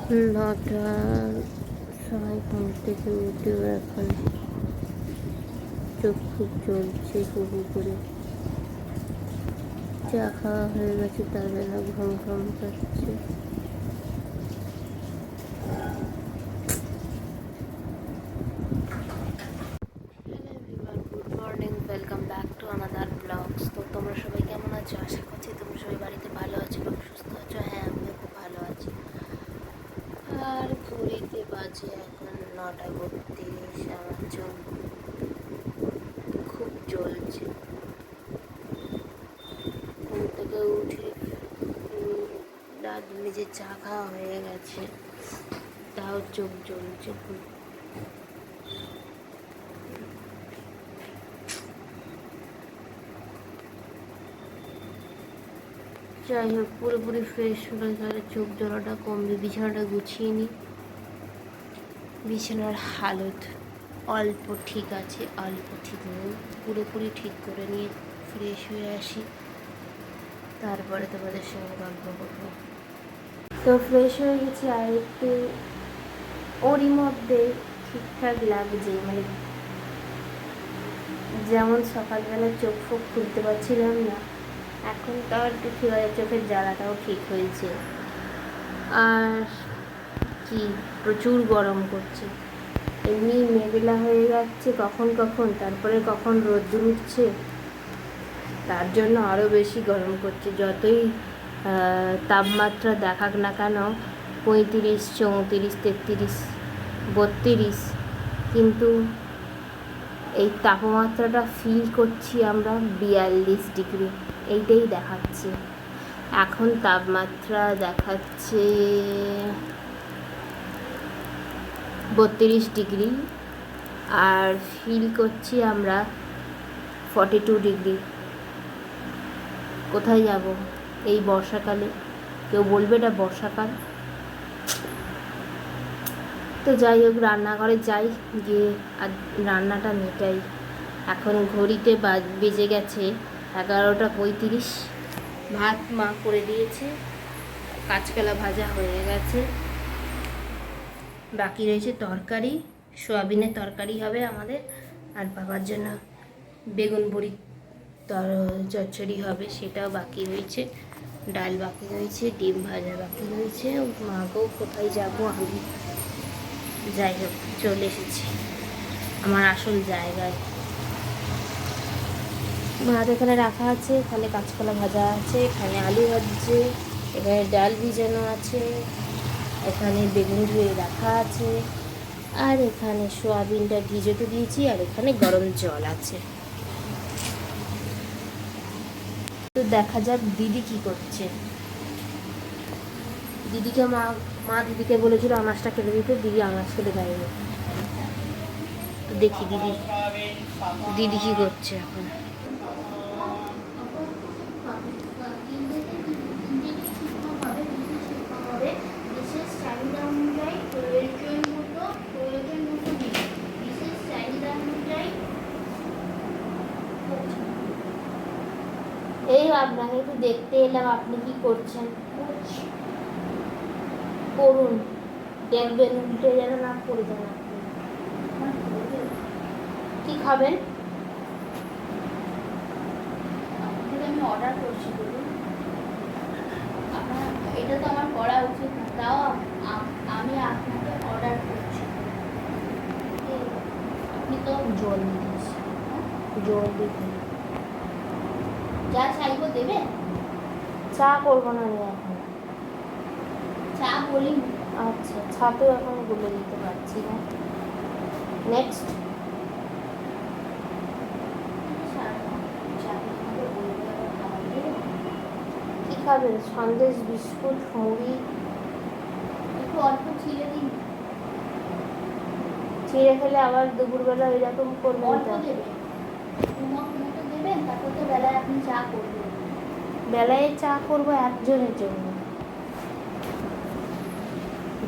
নটা সবাই ঘুম থেকে উঠেও এখন চোখ খুব জ্বলছে হুহু করে। চা খাওয়া হয়ে গেছে, তার বেলা ঘুম ঘুম পাচ্ছে। Good morning, welcome back to another blogs. তো তোমরা সবাই কেমন আছো? আশা করছি তোমরা সবাই বাড়িতে ভালো আছো এবং সুস্থ আছো। হ্যাঁ, আমিও খুব ভালো আছি। আর ঘড়িতে বাজে এখন 9:32। আমার চোখ খুব জ্বলছে। ঘুম থেকে উঠে রাত মেজে চা খাওয়া হয়ে গেছে, তাও চোখ জ্বলছে খুব। যাই হোক, পুরোপুরি ফ্রেশ হলে তাহলে চোখ জ্বলাটা কমবে। বিছানাটা গুছিয়ে নিই। বিছানার হালত অল্প ঠিক আছে, অল্প ঠিক নেই। পুরোপুরি ঠিক করে নিয়ে ফ্রেশ হয়ে আসি, তারপরে তোমাদের সঙ্গে গল্প করবো। তো ফ্রেশ হয়ে গেছি, আর একটু ওরই মধ্যে ঠিকঠাক লাগছে। মানে যেমন সকালবেলা চোখ ফোক খুলতে পারছিলাম না, এখন তাও একটু ঠিক হয়ে, চোখের জ্বালাটাও ঠিক হয়েছে। আর কি, প্রচুর গরম করছে। এমনি মেঘলা হয়ে যাচ্ছে কখন কখন, তারপরে কখন রোদ্দুর উঠছে, তার জন্য আরও বেশি গরম করছে। যতই তাপমাত্রা দেখাক না কেন, 35, 34, 33, 32, কিন্তু এই তাপমাত্রাটা ফিল করছি আমরা 42 ডিগ্রি, এইটাই দেখাচ্ছে। এখন তাপমাত্রা দেখাচ্ছে 32 ডিগ্রি, আর ফিল করছি আমরা 42 ডিগ্রি। কোথায় যাব এই বর্ষাকালে? কেউ বলবে এটা বর্ষাকাল? তো যাই হোক, রান্নাঘরে যাই, গিয়ে আর রান্নাটা মেটাই। এখন ঘড়িতে বেজে গেছে 11:35। ভাত মা করে দিয়েছে, কাঁচকলা ভাজা হয়ে গেছে, বাকি রয়েছে তরকারি। সোয়াবিনের তরকারি হবে আমাদের, আর বাবার জন্য বেগুন বড়ি চচ্চড়ি হবে, সেটাও বাকি রয়েছে। ডাল বাকি রয়েছে, ডিম ভাজা বাকি রয়েছে। মাকেও কোথায় যাবো আমি। যাই হোক, চলে এসেছি আমার আসল জায়গায়। ভাত এখানে রাখা আছে, এখানে কাঁচকলা ভাজা আছে, এখানে আলু ভাজছে, এখানে ডাল ভিজানো আছে, এখানে বেগুন ধুয়ে রাখা আছে, আর এখানে সোয়াবিনটা ভিজোতে দিয়েছি, আর এখানে গরম জল আছে। তো দেখা যাক দিদি কি করছে। দিদিকে মা দিদিকে বলেছিল আনাজটা কেটে দিতে, দিদি আনাজ কেটে দেয়নি। তো দেখি দিদি কি করছে এখন। এই আপনাকে একটু দেখতে এলাম, আপনি কি করছেন? করুন, দেখবেন উল্টে যেন না পড়ে যান। কি খাবেন? আমি অর্ডার করছি, বলুন। আপনার এটা তো আমার করা উচিত না, তাও আমি আপনাকে অর্ডার করছি। আপনি তো জল দিয়েছেন, জল দিতে যা চাইবো দেবে। চা করবো না আমি এখন, চা বলি। আচ্ছা, ছাতেও এখন গুলে দিতে পারছি না। নেক্সট কি খাবেন? সন্দেশ, বিস্কুট, মুড়ি? একটু অল্প ছিঁড়ে দিন। ছিঁড়ে খেলে আবার দুপুরবেলা এরকম করবেন? দেবেন, তারপর তো বেলায় আপনি চা করবেন। বেলায় চা করবো একজনের জন্য,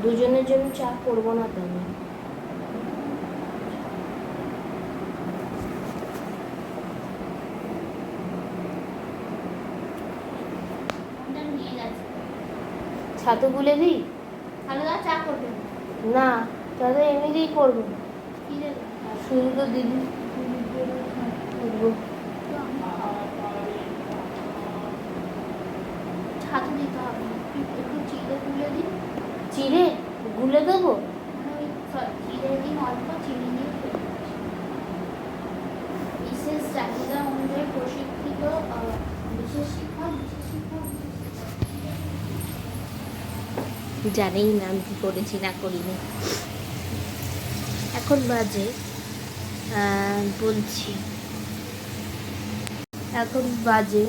দুজনের জন্য চা করবো না তো আমি। ছাতু গুলে দিই? তাহলে দাদা চা করবেন? না, তাহলে এমনিতেই করবো। কি দেবেন? শুধু তো দিদি করবো। ছাতু দিতে হবে না। একটু চিড়ে গুলে দিন। চিড়ে গুলে দেবো? ওই চিড়ে দিন, অল্প চিনি দিয়ে বিশেষ চাহিদা অনুযায়ী প্রশিক্ষিত বিশেষ শিক্ষক জানেই না আমি কি করেছি না করিনি। এখন বাজে বলছি, এখন বাজে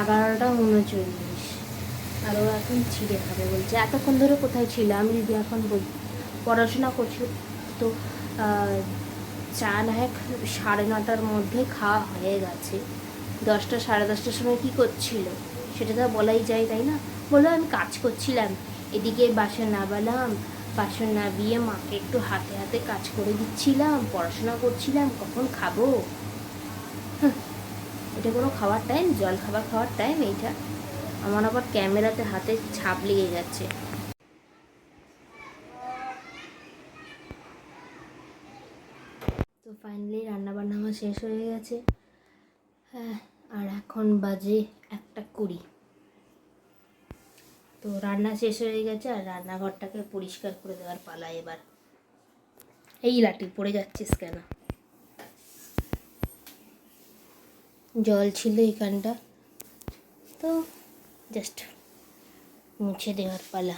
11:39। আরও এখন ছিঁড়ে খাবে বলছে। এতক্ষণ ধরে কোথায় ছিল? আমি যদি এখন পড়াশোনা করছি তো চা না হয় 9:30টার মধ্যে খাওয়া হয়ে গেছে। 10টা 10:30টার সময় কী করছিল সেটা তো বলাই যায়, তাই না? বললো আমি কাজ করছিলাম, এদিকে বাসন নামালাম, বাসন নামিয়ে মাকে একটু হাতে হাতে কাজ করে দিচ্ছিলাম, পড়াশোনা করছিলাম, কখন খাবো? এটা কোনো খাওয়ার টাইম? জল খাওয়ার টাইম এইটা? আমার আবার ক্যামেরাতে হাতে ছাপ লেগে যাচ্ছে। তো ফাইনালি রান্নাবান্না আমার শেষ হয়ে গেছে। হ্যাঁ, আর এখন বাজে 1:20। তো রান্না শেষ হয়ে গেছে, আর রান্নাঘরটাকে পরিষ্কার করে দেওয়ার পালা এবার। এই লাঠি পড়ে যাচ্ছিস কেন? জল ছিল এখানটা, তো জাস্ট মুছে দেওয়ার পালা।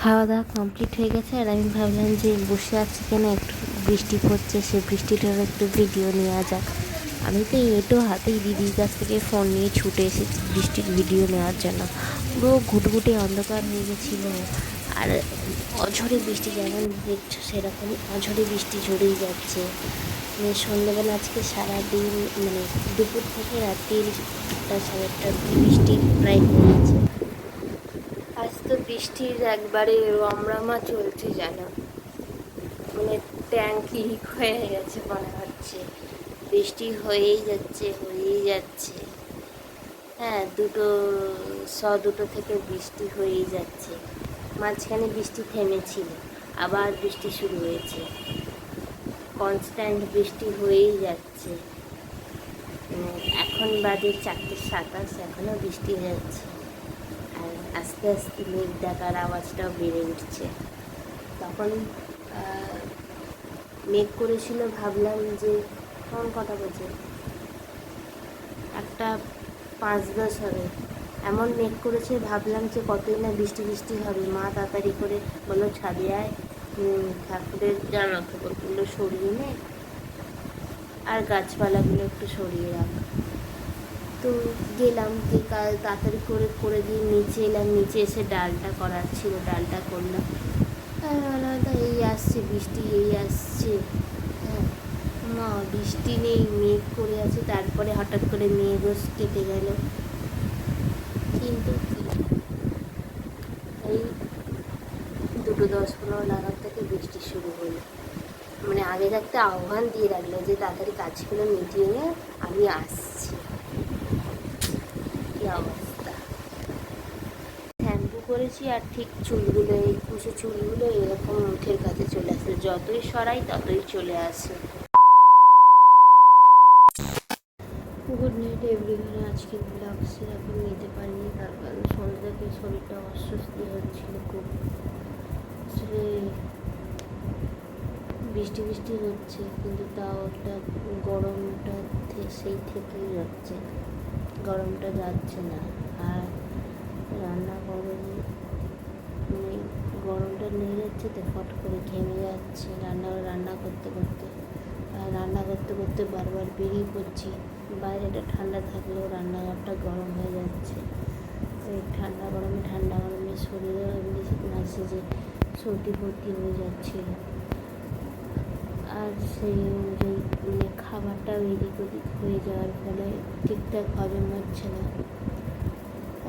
খাওয়া দাওয়া কমপ্লিট হয়ে গেছে, আর আমি ভাবলাম যে বসে আছি কেন, একটু বৃষ্টি পড়ছে, সে বৃষ্টিটার একটু ভিডিও নেওয়া যাক। আমি তো এঁটো হাতেই দিদির কাছ থেকে ফোন নিয়ে ছুটে এসেছি বৃষ্টির ভিডিও নেওয়ার জন্য। পুরো ঘুটঘুটে অন্ধকার হয়ে গেছিলো, আর অঝরে বৃষ্টি যেমন দেখছো সেরকমই অঝরে বৃষ্টি ঝরেই যাচ্ছে। মানে সন্ধ্যেবেলা আজকে সারাদিন, মানে দুপুর থেকে রাত্রির 1টা 1:30টা বৃষ্টি প্রায় হয়েছে। আজ তো বৃষ্টির একবারে রমরমা চলছে যেন, মানে ট্যাঙ্ক লিক হয়ে গেছে মনে হচ্ছে। বৃষ্টি হয়েই যাচ্ছে। হ্যাঁ, দুটো থেকে বৃষ্টি হয়েই যাচ্ছে। মাঝখানে বৃষ্টি থেমেছিল, আবার বৃষ্টি শুরু হয়েছে। কনস্ট্যান্ট বৃষ্টি হয়েই যাচ্ছে। এখন বাজে 4:27, এখনও বৃষ্টি যাচ্ছে। আর আস্তে আস্তে মেঘ ডাকার আওয়াজটাও বেড়ে উঠছে। তখন মেঘ করেছিল, ভাবলাম যে তখন কটা বাজে, 1:05-10 হবে। এমন মেঘ করেছে, ভাবলাম যে কতই না বৃষ্টি হবে। মা তাড়াতাড়ি করে বললো ছাদে আয়, ঠাকুরের জামা কাপড়গুলো সরিয়ে নে, আর গাছপালাগুলো একটু সরিয়ে রাখ। তো গেলাম, তাড়াতাড়ি করে দিয়ে নিচে এলাম। নিচে এসে ডালটা করার ছিল, ডালটা করলাম। এই আসছে বৃষ্টি, এই আসছে। হ্যাঁ মা, বৃষ্টি নেই, মেঘ করে আছে, তারপরে হঠাৎ করে মেঘও কেটে গেল। কিন্তু এই 2:10-15 নাগাদ থেকে বৃষ্টি শুরু হলো। মানে আগে থাকতে আহ্বান দিয়ে রাখলো যে তাড়াতাড়ি কাজগুলো মিটিয়ে নিয়ে আমি আসছি। কি অবস্থা! শ্যাম্পু করেছি, আর ঠিক চুলগুলো, এই কুচো চুলগুলো এরকম মুখের কাছে চলে আসে, যতই সরাই ততই চলে আসে। Good night everyone. আজকে ব্লগ সেরকম নিতে পারিনি, তার কারণ সন্ধ্যা থেকে শরীরটা অস্বস্তি হচ্ছিল খুব। আসলে বৃষ্টি হচ্ছে, কিন্তু তাও একটা গরমটা সেই থেকেই যাচ্ছে, গরমটা যাচ্ছে না। আর রান্না গরমে মানে গরমটা নিয়ে যাচ্ছে, তো ফট করে ঘেমে যাচ্ছে রান্না করতে করতে বারবার বেরিয়ে পড়ছি। বাইরেটা ঠান্ডা থাকলেও রান্নাঘরটা গরম হয়ে যাচ্ছে। এই ঠান্ডা গরমে শরীরে এমনি মাঝে যে সর্দি ভর্তি হয়ে যাচ্ছিল। আর সেই অনুযায়ী মানে খাবারটাও এদিক ওদিক হয়ে যাওয়ার ফলে ঠিকঠাক হজম হচ্ছে না।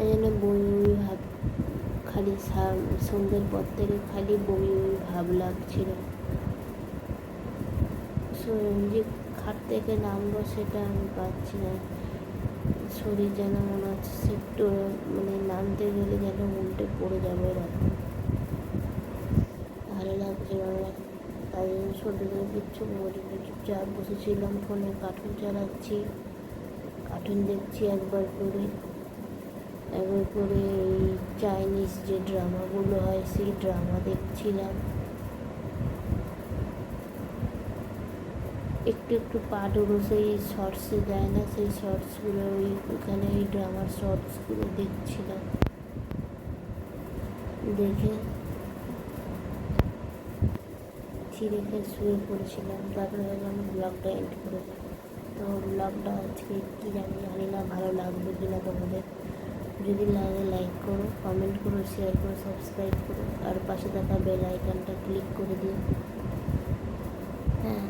এই জন্য বমি ভাব, খালি সন্ধ্যের পর থেকে খালি বমি ভাব লাগছিল। যে খাট থেকে নামবো সেটা আমি পাচ্ছি না। শরীর যেন মনে হচ্ছে একটু মানে নামতে গেলে যেন উল্টে পড়ে যাবে এরকম, ভালো লাগছিল না। তাই জন্য শরীরে কিচ্ছু বলিনি, চুপচাপ বসেছিলাম, ফোনে কার্টুন চালাচ্ছি, কার্টুন দেখছি একবার করে এই চাইনিজ যে ড্রামাগুলো হয় সেই ড্রামা দেখছিলাম। একটু একটু পার্টগুলো সেই শর্টসে দেয় না, সেই শর্টসগুলো ওইখানে ওই ড্রামার শর্টসগুলো দেখছিলাম। দেখে রেখে শুয়ে পড়েছিলাম। তারপরে ভাবলাম ব্লগটা এন্ড করে দিই। তো ব্লগটা আজকে কী জানি না ভালো লাগবে কি না তোমাদের। যদি লাগে লাইক করো, কমেন্ট করো, শেয়ার করো, সাবস্ক্রাইব করো, আর পাশে থাকা বেল আইকনটা ক্লিক করে দিও। হ্যাঁ,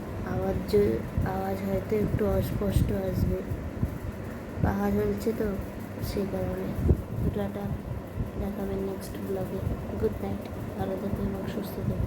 আওয়াজ হয়তো একটু অস্পষ্ট আসবে, পাখা চলছে তো সেই কারণে। টাটা, দেখাবেন নেক্সট ব্লগে। গুড নাইট, ভালো থেকো এবং সুস্থ থেকো।